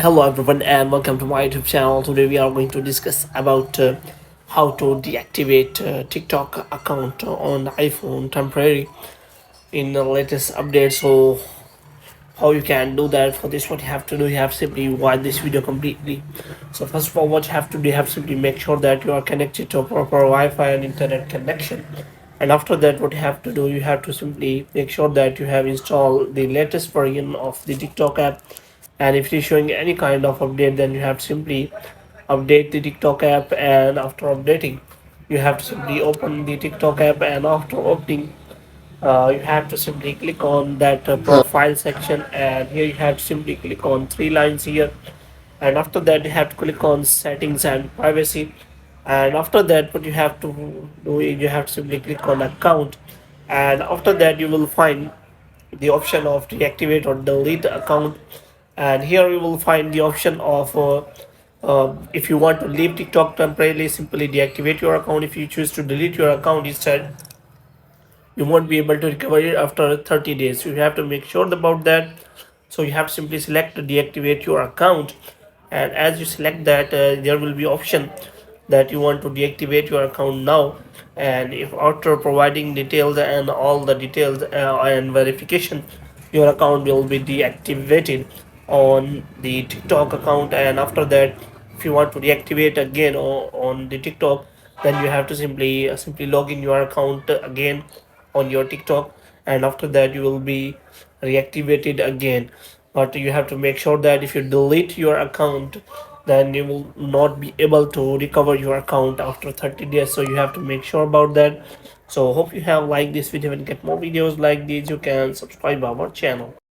Hello everyone and welcome to my YouTube channel. Today we are going to discuss about how to deactivate TikTok account on iPhone temporary in the latest update. So how you can do that? For this, what you have to do, you have simply watch this video completely. So first of all, what you have to do, you have simply make sure that you are connected to a proper Wi-Fi and internet connection. And after that, what you have to do, you have to simply make sure that you have installed the latest version of the TikTok app. And if it is showing any kind of update, then you have to simply update the TikTok app. And after updating, you have to simply open the TikTok app. And after opening, you have to simply click on that profile section, and here you have to simply click on three lines here. And after that, you have to click on settings and privacy. And after that, what you have to do is you have to simply click on account. And after that, you will find the option of deactivate or delete account. And here you will find the option of if you want to leave TikTok temporarily, simply deactivate your account. If you choose to delete your account instead, you won't be able to recover it after 30 days. You have to make sure about that. So you have to simply select to deactivate your account. And as you select that, there will be option that you want to deactivate your account now. And if after providing details and all the details and verification, your account will be deactivated on the TikTok account. And after that, if you want to deactivate again on the TikTok, then you have to simply log in your account again on your TikTok. And after that, you will be reactivated again. But you have to make sure that if you delete your account, then you will not be able to recover your account after 30 days. So you have to make sure about that. So hope you have liked this video, and get more videos like these you can subscribe our channel.